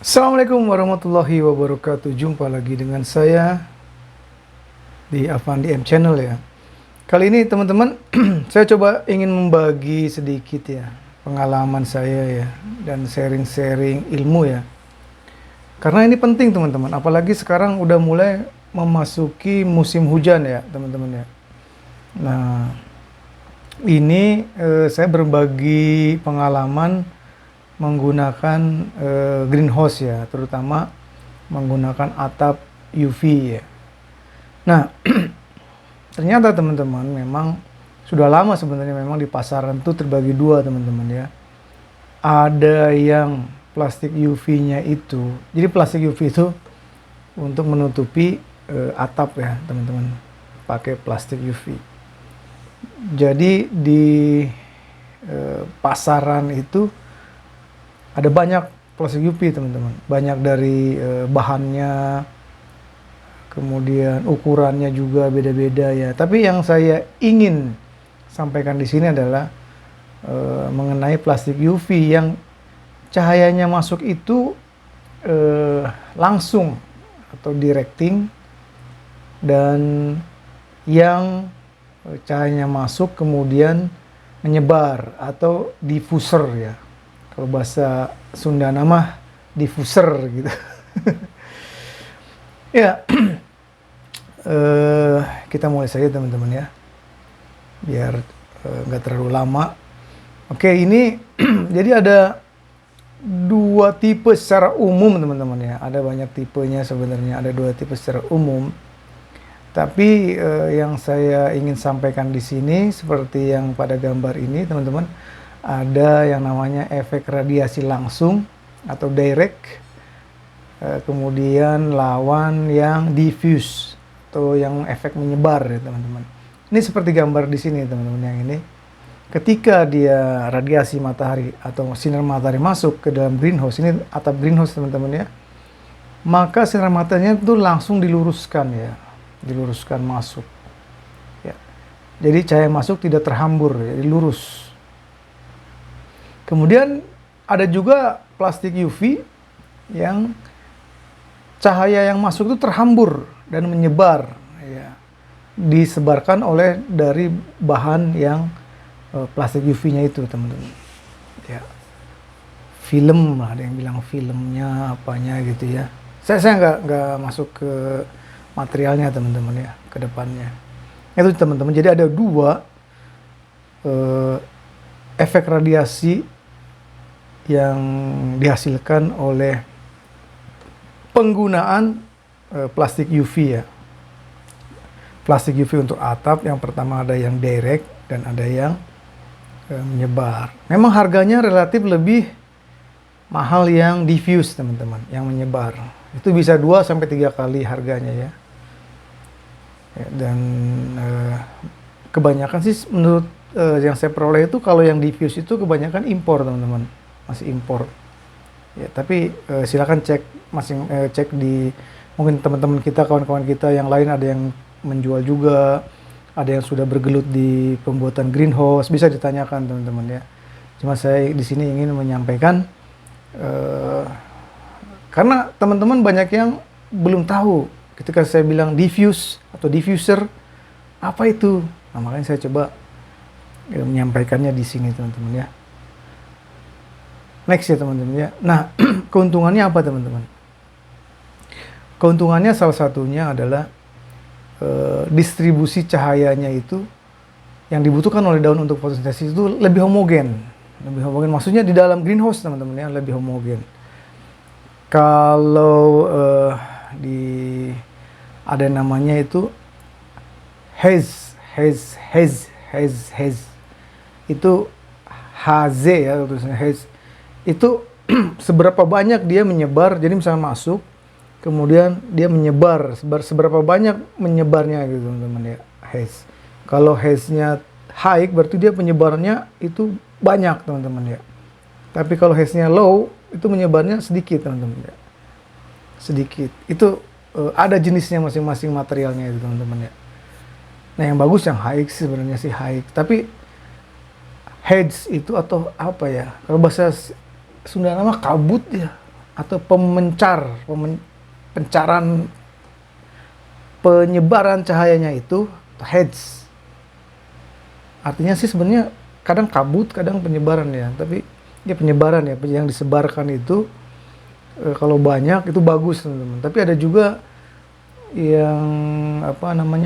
Assalamualaikum warahmatullahi wabarakatuh. Jumpa lagi dengan saya di Avandi M Channel ya. Kali ini teman-teman, saya coba ingin membagi sedikit ya pengalaman saya ya dan sharing-sharing ilmu ya. Karena ini penting teman-teman, apalagi sekarang udah mulai memasuki musim hujan ya teman-teman ya. Nah, ini saya berbagi pengalaman menggunakan greenhouse ya, terutama menggunakan atap UV ya. Nah, ternyata teman-teman memang sudah lama sebenarnya memang di pasaran tuh terbagi dua teman-teman ya. Ada yang plastik UV-nya itu, jadi plastik UV itu untuk menutupi atap ya teman-teman, pakai plastik UV. Jadi di pasaran itu ada banyak plastik UV teman-teman, banyak dari bahannya, kemudian ukurannya juga beda-beda ya. Tapi yang saya ingin sampaikan di sini adalah mengenai plastik UV yang cahayanya masuk itu langsung atau directing, dan yang cahayanya masuk kemudian menyebar atau diffuser ya. Kalau bahasa Sunda nama diffuser gitu. Ya, kita mulai saja teman-teman ya, biar nggak terlalu lama. Oke, ini jadi ada dua tipe secara umum teman-teman ya. Ada banyak tipenya sebenarnya, ada dua tipe secara umum. Tapi yang saya ingin sampaikan di sini seperti yang pada gambar ini teman-teman, ada yang namanya efek radiasi langsung atau direct, kemudian lawan yang diffuse atau yang efek menyebar ya teman-teman. Ini seperti gambar di sini teman-teman, yang ini ketika dia radiasi matahari atau sinar matahari masuk ke dalam greenhouse, ini atap greenhouse teman-teman ya, maka sinar matanya itu langsung diluruskan ya, diluruskan masuk ya. Jadi cahaya masuk tidak terhambur ya, lurus. Kemudian ada juga plastik UV yang cahaya yang masuk itu terhambur dan menyebar ya, disebarkan oleh dari bahan yang plastik UV-nya itu teman-teman ya. Film, ada yang bilang filmnya apanya gitu ya. Saya nggak masuk ke materialnya teman-teman ya, ke depannya itu teman-teman. Jadi ada dua efek radiasi yang dihasilkan oleh penggunaan plastik UV ya. Plastik UV untuk atap, yang pertama ada yang direct dan ada yang menyebar. Memang harganya relatif lebih mahal yang diffuse teman-teman, yang menyebar. Itu bisa 2 sampai 3 kali harganya ya. Dan kebanyakan sih menurut yang saya peroleh itu, kalau yang diffuse itu kebanyakan impor teman-teman, masih impor ya. Tapi silakan cek cek di, mungkin teman-teman kita, kawan-kawan kita yang lain ada yang menjual juga, ada yang sudah bergelut di pembuatan greenhouse, bisa ditanyakan teman-teman ya. Cuma saya di sini ingin menyampaikan karena teman-teman banyak yang belum tahu ketika saya bilang diffuse atau diffuser apa itu. Nah, makanya saya coba menyampaikannya di sini teman-teman ya. Next ya teman-teman ya. Nah, keuntungannya apa teman-teman? Keuntungannya salah satunya adalah distribusi cahayanya itu yang dibutuhkan oleh daun untuk fotosintesis itu lebih homogen. Lebih homogen maksudnya di dalam greenhouse teman-teman ya, lebih homogen. Kalau ada namanya itu haze itu HZ ya tulisannya haze. Itu seberapa banyak dia menyebar, jadi misalnya masuk kemudian dia menyebar, seberapa banyak menyebarnya gitu teman-teman ya, haze. Kalau haze-nya high berarti dia penyebarnya itu banyak teman-teman ya. Tapi kalau haze-nya low itu menyebarnya sedikit teman-teman ya, sedikit. Itu ada jenisnya masing-masing materialnya itu teman-teman ya. Nah yang bagus yang high sebenarnya sih high, tapi haze itu atau apa ya, kalau bahasa Sunda nama kabut ya, atau penyebaran cahayanya itu heads. Artinya sih sebenarnya kadang kabut, kadang penyebaran ya, tapi ya penyebaran ya, yang disebarkan itu kalau banyak itu bagus teman-teman. Tapi ada juga yang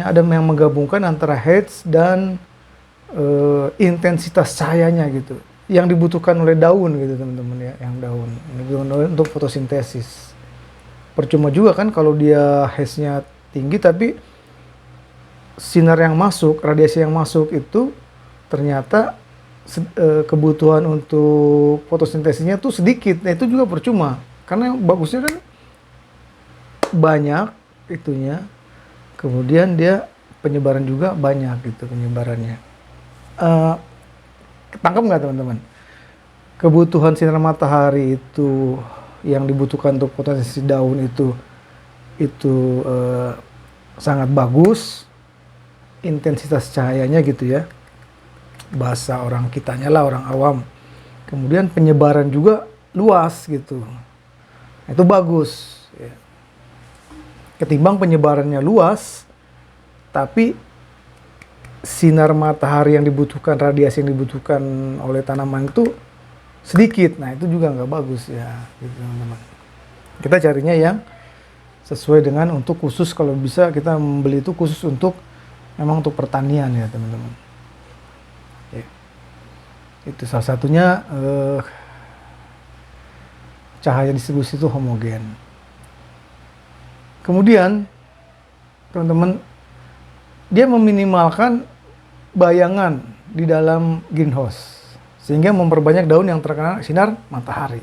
ada yang menggabungkan antara heads dan intensitas cahayanya gitu, yang dibutuhkan oleh daun gitu teman-teman ya, yang daun ini dibutuhkan untuk fotosintesis. Percuma juga kan kalau dia headsnya tinggi tapi sinar yang masuk, radiasi yang masuk itu ternyata kebutuhan untuk fotosintesisnya tuh sedikit. Nah itu juga percuma, karena bagusnya kan banyak itunya, kemudian dia penyebaran juga banyak gitu penyebarannya. Tangkap nggak teman-teman? Kebutuhan sinar matahari itu yang dibutuhkan untuk fotosintesis daun itu sangat bagus, intensitas cahayanya gitu ya, bahasa orang kitanya lah, orang awam. Kemudian penyebaran juga luas gitu, itu bagus ya. Ketimbang penyebarannya luas tapi sinar matahari yang dibutuhkan, radiasi yang dibutuhkan oleh tanaman itu sedikit. Nah itu juga nggak bagus ya gitu teman-teman. Kita carinya yang sesuai dengan untuk khusus, kalau bisa kita membeli itu khusus untuk memang untuk pertanian ya teman-teman ya. Itu salah satunya cahaya distribusi itu homogen. Kemudian teman-teman, dia meminimalkan bayangan di dalam greenhouse sehingga memperbanyak daun yang terkena sinar matahari.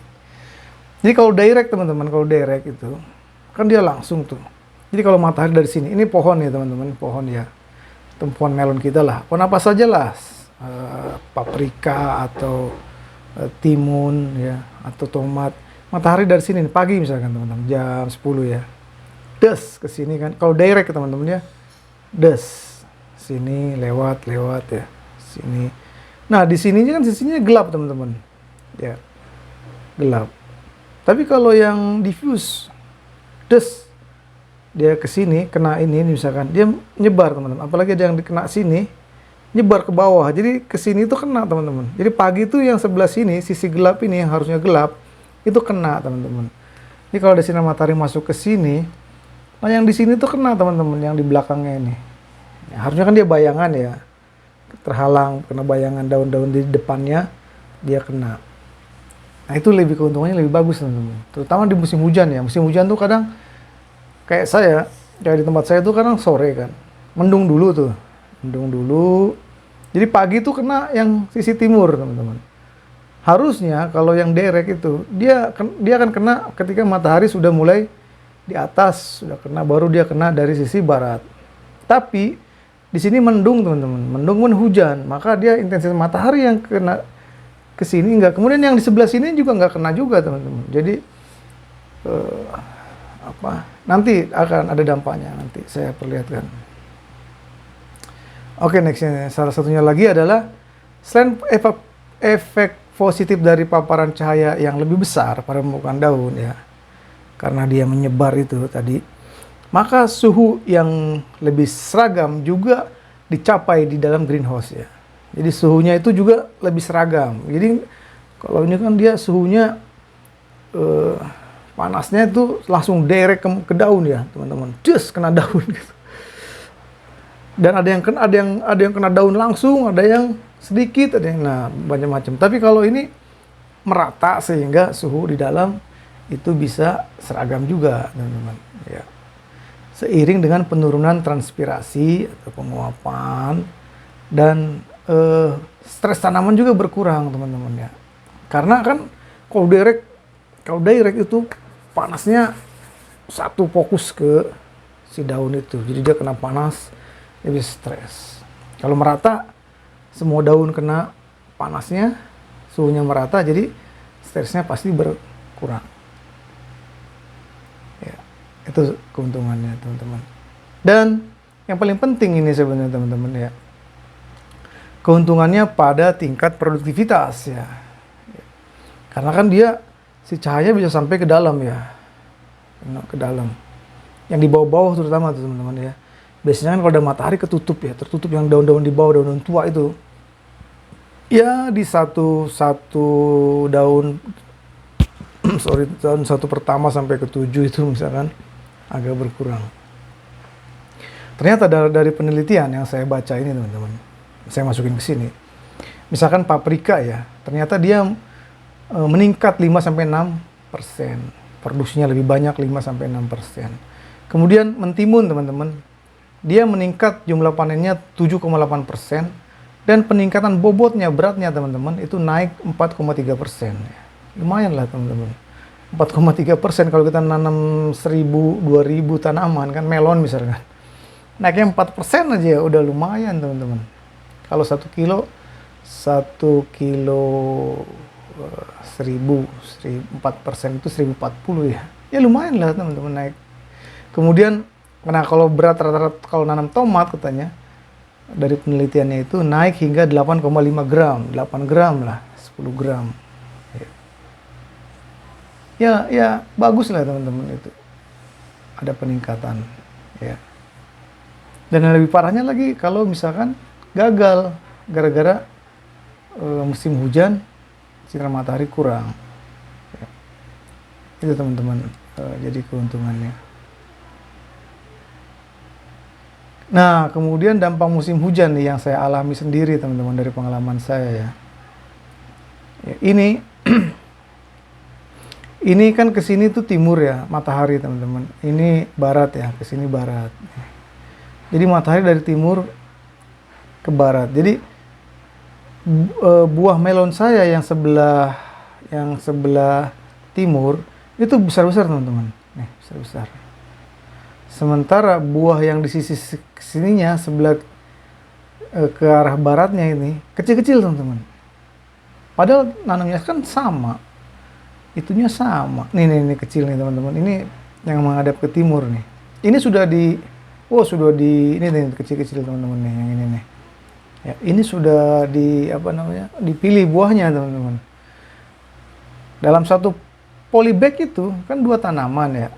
Jadi kalau direct teman-teman, kalau direct itu kan dia langsung tuh. Jadi kalau matahari dari sini, ini pohon ya teman-teman, pohon ya, pohon melon kita lah, pohon apa saja lah, paprika atau timun ya, atau tomat. Matahari dari sini pagi misalkan teman-teman, jam 10 ya, des ke sini kan. Kalau direct teman-teman ya, des sini lewat ya sini. Nah di sininya kan sisinya gelap teman-teman ya, gelap. Tapi kalau yang diffuse, des dia ke sini kena ini misalkan, dia nyebar teman-teman. Apalagi ada yang dikena sini nyebar ke bawah, jadi ke sini itu kena teman-teman. Jadi pagi itu yang sebelah sini, sisi gelap ini yang harusnya gelap itu kena teman-teman. Jadi kalau ada sinar matahari masuk ke sini, nah yang di sini tuh kena teman-teman, yang di belakangnya ini. Ya, harusnya kan dia bayangan ya, terhalang, kena bayangan daun-daun di depannya, dia kena. Nah itu lebih keuntungannya lebih bagus teman-teman. Terutama di musim hujan ya. Musim hujan tuh kadang kayak saya, kayak di tempat saya tuh kadang sore kan, mendung dulu tuh, mendung dulu. Jadi pagi tuh kena yang sisi timur teman-teman. Harusnya kalau yang direct itu dia akan kena ketika matahari sudah mulai di atas, sudah kena, baru dia kena dari sisi barat. Tapi di sini mendung teman-teman, mendung pun hujan, maka dia intensitas matahari yang kena ke sini enggak. Kemudian yang di sebelah sini juga nggak kena juga teman-teman. Jadi nanti akan ada dampaknya, nanti saya perlihatkan. Oke, nextnya salah satunya lagi adalah selain efek positif dari paparan cahaya yang lebih besar pada permukaan daun ya, karena dia menyebar itu tadi, maka suhu yang lebih seragam juga dicapai di dalam greenhouse ya. Jadi suhunya itu juga lebih seragam. Jadi kalau ini kan dia suhunya panasnya itu langsung direct ke daun ya teman-teman, just kena daun gitu. Dan ada yang kena daun langsung, ada yang sedikit, ada yang macam-macam. Tapi kalau ini merata sehingga suhu di dalam itu bisa seragam juga teman-teman ya. Seiring dengan penurunan transpirasi atau penguapan, dan stres tanaman juga berkurang teman-teman ya. Karena kan kalau direct itu panasnya satu fokus ke si daun itu, jadi dia kena panas, dia bisa stres. Kalau merata, semua daun kena panasnya, suhunya merata, jadi stresnya pasti berkurang. Ya, itu keuntungannya teman-teman. Dan yang paling penting ini sebenarnya teman-teman ya, keuntungannya pada tingkat produktivitas ya. Karena kan dia si cahaya bisa sampai ke dalam ya, ke dalam. Yang di bawah-bawah terutama tuh teman-teman ya. Biasanya kan kalau ada matahari ketutup ya, tertutup yang daun-daun di bawah, daun-daun tua itu. Ya di satu daun, sorry, daun satu pertama sampai ke 7 itu misalkan agak berkurang. Ternyata dari penelitian yang saya baca ini teman-teman, saya masukin ke sini. Misalkan paprika ya, ternyata dia meningkat 5-6%. Produksinya lebih banyak 5-6%. Kemudian mentimun teman-teman, dia meningkat jumlah panennya 7,8%. Dan peningkatan bobotnya, beratnya teman-teman, itu naik 4,3%. Lumayan lah teman-teman. 4,3% kalau kita nanam 1.000-2.000 tanaman, kan melon misalkan. Naiknya 4% aja ya, udah lumayan teman-teman. Kalau 1 kilo 1.000 4% itu 1.040 ya. Ya lumayan lah teman-teman naik. Kemudian, nah kalau berat rata-rata kalau nanam tomat katanya, dari penelitiannya itu naik hingga 8,5 gram, 8 gram lah, 10 gram. Ya bagus lah teman-teman itu. Ada peningkatan. Ya. Dan yang lebih parahnya lagi kalau misalkan gagal gara-gara musim hujan, sinar matahari kurang. Ya. Itu teman-teman jadi keuntungannya. Nah, kemudian dampak musim hujan nih yang saya alami sendiri teman-teman dari pengalaman saya ya. Ini ini kan ke sini tuh timur ya, matahari teman-teman. Ini barat ya, ke sini barat. Jadi matahari dari timur ke barat. Jadi buah melon saya yang sebelah timur itu besar-besar teman-teman. Nih, besar-besar. Sementara buah yang di sisi sininya sebelah ke arah baratnya ini kecil-kecil teman-teman. Padahal nanamnya kan sama, itunya sama. Nih kecil nih teman-teman. Ini yang menghadap ke timur nih. Ini sudah ini nih kecil-kecil teman-teman nih yang ini nih. Ya, ini sudah dipilih buahnya teman-teman. Dalam satu polybag itu kan 2 tanaman ya.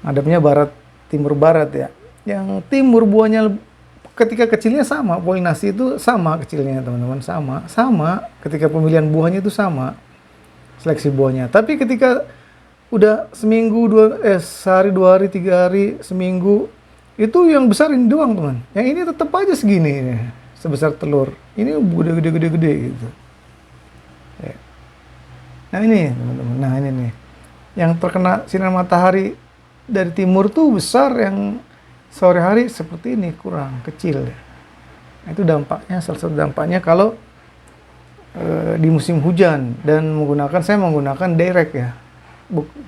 Ngadapnya barat timur barat ya. Yang timur buahnya ketika kecilnya sama, polinasi itu sama kecilnya teman-teman, sama ketika pemilihan buahnya itu sama, seleksi buahnya. Tapi ketika udah seminggu, sehari, 2 hari, 3 hari, seminggu, itu yang besar ini doang teman. Yang ini tetap aja segini, sebesar telur. Ini gede gitu. Ya. Nah ini teman-teman, nah ini nih, yang terkena sinar matahari dari timur tuh besar, yang sore hari seperti ini kurang kecil. Nah, itu dampaknya, salah satu dampaknya kalau di musim hujan dan saya menggunakan direct ya,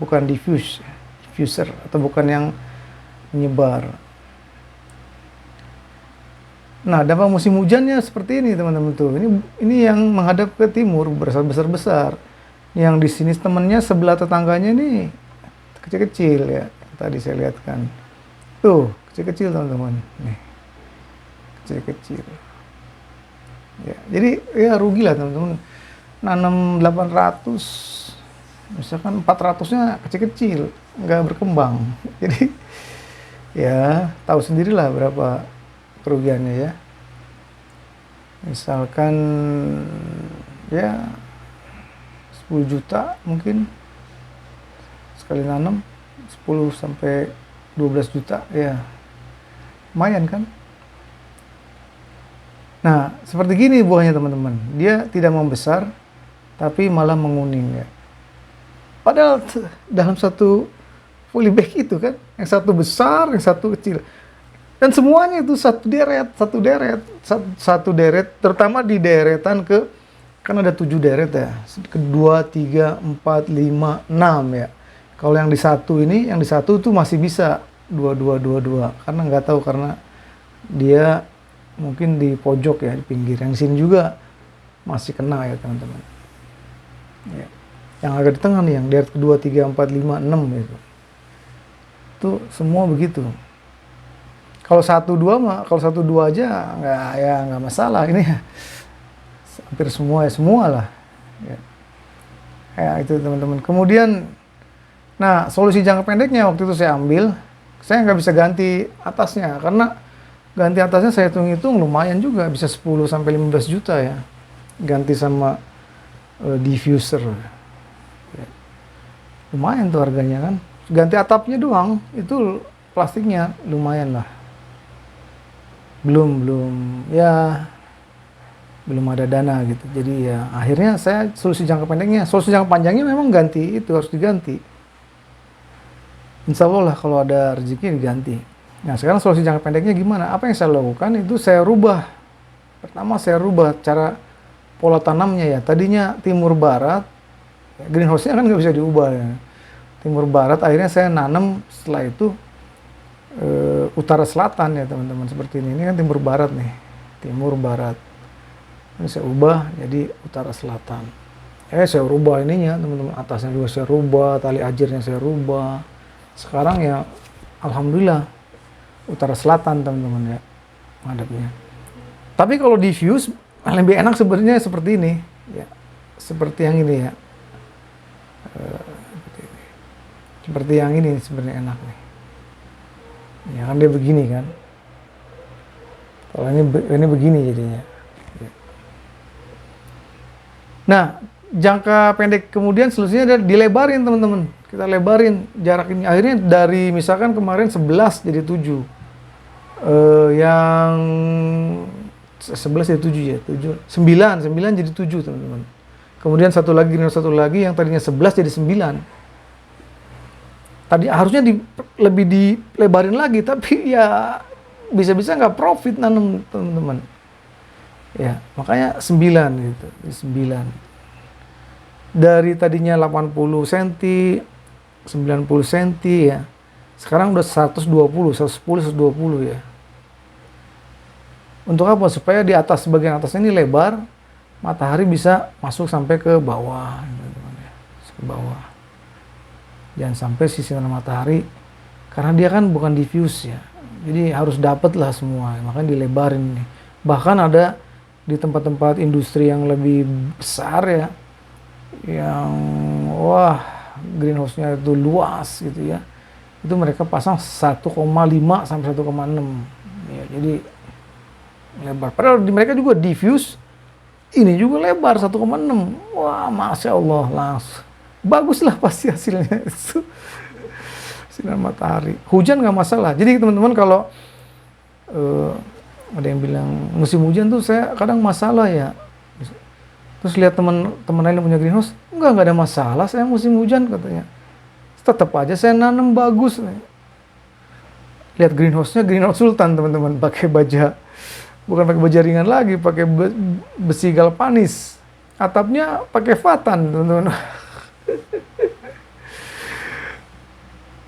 bukan diffuser atau bukan yang menyebar. Nah, dampak musim hujannya seperti ini teman-teman tuh. Ini yang menghadap ke timur besar-besar. Yang di sini temennya sebelah tetangganya ini kecil-kecil ya. Tadi saya lihat kan. Tuh, kecil-kecil teman-teman. Nih. Kecil-kecil. Ya, jadi ya rugi lah teman-teman. Nanam 800, misalkan 400-nya kecil-kecil, nggak berkembang. Jadi ya tahu sendirilah berapa kerugiannya ya. Misalkan ya 10 juta mungkin sekali nanam, 10 sampai 12 juta ya, lumayan kan. Nah seperti gini buahnya teman-teman, dia tidak membesar tapi malah menguning ya. Padahal dalam satu polybag itu kan, yang satu besar, yang satu kecil, dan semuanya itu satu deret, terutama di deretan kan ada 7 deret ya, kedua, 3, 4, 5, 6 ya. Kalau yang di satu itu masih bisa 2, karena nggak tahu, karena dia mungkin di pojok ya, di pinggir. Yang di sini juga masih kena ya teman-teman. Ya. Yang agak di tengah nih, yang deret kedua, 3, 4, 5, 6 gitu. Itu semua begitu. Kalau 1, 2 aja nggak masalah. Ini hampir semua lah. Ya. Ya itu teman-teman. Kemudian, nah solusi jangka pendeknya waktu itu saya ambil, saya nggak bisa ganti atasnya karena ganti atasnya saya hitung-hitung lumayan juga, bisa 10 sampai 15 juta ya. Ganti sama diffuser. Ya. Lumayan tuh harganya kan. Ganti atapnya doang, itu plastiknya lumayan lah. Belum ya belum ada dana gitu. Jadi ya akhirnya saya solusi jangka pendeknya, solusi jangka panjangnya memang ganti itu harus diganti. Insya Allah lah kalau ada rezeki diganti. Nah sekarang solusi jangka pendeknya gimana? Apa yang saya lakukan itu saya rubah. Pertama saya rubah cara pola tanamnya ya. Tadinya timur barat, greenhouse-nya kan nggak bisa diubah ya. Timur barat, akhirnya saya nanam setelah itu utara selatan ya teman-teman, seperti ini kan timur barat nih, timur barat. Ini saya ubah jadi utara selatan. Saya rubah ininya teman-teman, atasnya juga saya rubah, tali ajirnya saya rubah. Sekarang ya alhamdulillah utara selatan teman-teman ya ngadepnya. Tapi kalau diffuse lebih enak sebenarnya seperti ini ya, seperti yang ini ya, seperti yang ini sebenarnya enak nih ya kan, dia begini kan, kalau ini begini jadinya ya. Nah jangka pendek kemudian solusinya adalah dilebarin teman-teman, kita lebarin jarak ini, akhirnya dari misalkan kemarin 11 jadi 7, yang 11 jadi 7 ya, 9 jadi 7 teman-teman. Kemudian satu lagi yang tadinya 11 jadi 9. Tadi harusnya lebih dilebarin lagi, tapi ya bisa-bisa nggak profit nanam teman-teman. Ya, makanya 9 gitu, 9. Dari tadinya 80 cm, 90 cm ya. Sekarang udah 110, 120 ya. Untuk apa? Supaya di atas, bagian atasnya ini lebar, matahari bisa masuk sampai ke bawah, teman-teman ya. Ke bawah. Jangan sampai sinar matahari, karena dia kan bukan diffuse ya. Jadi harus dapat lah semua, makanya dilebarin nih. Bahkan ada di tempat-tempat industri yang lebih besar ya, yang wah greenhouse-nya itu luas gitu ya. Itu mereka pasang 1,5 sampai 1,6. Ya, jadi lebar. Padahal di mereka juga diffuse, ini juga lebar 1,6. Wah, masya Allah, langsung bagus lah pasti hasilnya itu. Sinar matahari, hujan nggak masalah. Jadi teman-teman kalau ada yang bilang musim hujan tuh saya kadang masalah ya. Terus lihat teman lain yang punya greenhouse, nggak ada masalah saya musim hujan katanya. Tetap aja saya nanam bagus. Lihat greenhouse-nya, greenhouse Sultan teman-teman, pakai baja, bukan pakai baja ringan lagi, pakai besi galvanis. Atapnya pakai fatan teman-teman.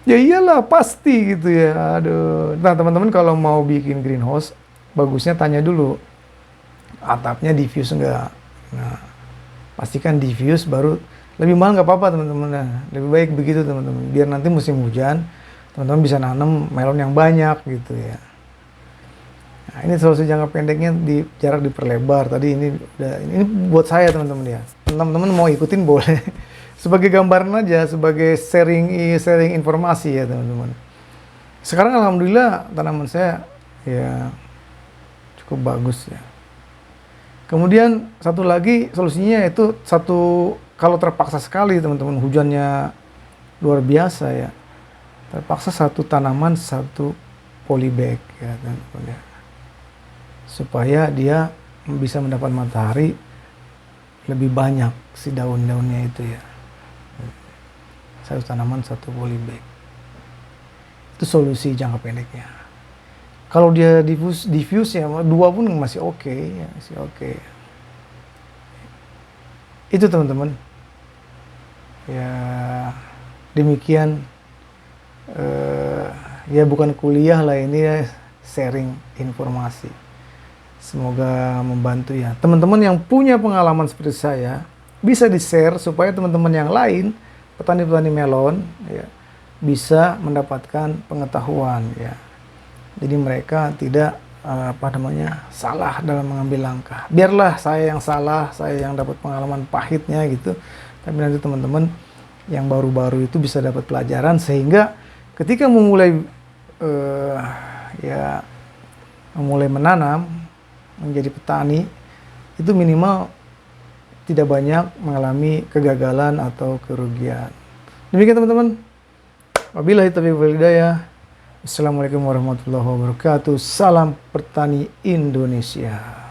Ya iyalah pasti gitu ya. Aduh. Nah teman-teman kalau mau bikin greenhouse, bagusnya tanya dulu atapnya diffuse enggak. Nah pastikan diffuse, baru lebih mahal nggak apa-apa teman-teman. Nah, lebih baik begitu teman-teman. Biar nanti musim hujan teman-teman bisa nanam melon yang banyak gitu ya. Nah, ini solusi jangka pendeknya, di jarak diperlebar. Tadi ini buat saya teman-teman ya. Teman-teman mau ikutin boleh. Sebagai gambaran aja, sebagai sharing informasi ya teman-teman. Sekarang alhamdulillah tanaman saya ya cukup bagus ya. Kemudian satu lagi solusinya itu kalau terpaksa sekali teman-teman, hujannya luar biasa ya, terpaksa satu tanaman satu polybag ya teman-teman ya, supaya dia bisa mendapat matahari lebih banyak si daun-daunnya itu ya. Satu tanaman satu polybag, itu solusi jangka pendeknya. Kalau dia diffuse ya 2 pun masih oke ya, masih oke. Itu teman-teman ya, demikian ya, bukan kuliah lah ini ya, sharing informasi. Semoga membantu ya teman-teman yang punya pengalaman seperti saya, bisa di-share supaya teman-teman yang lain, petani-petani melon ya, bisa mendapatkan pengetahuan ya. Jadi mereka tidak salah dalam mengambil langkah. Biarlah saya yang salah, saya yang dapat pengalaman pahitnya gitu. Tapi nanti teman-teman yang baru-baru itu bisa dapat pelajaran sehingga ketika memulai memulai menanam menjadi petani itu minimal tidak banyak mengalami kegagalan atau kerugian. Demikian teman-teman. Wabillahi taufiq wal hidayah. Assalamualaikum warahmatullahi wabarakatuh. Salam Petani Indonesia.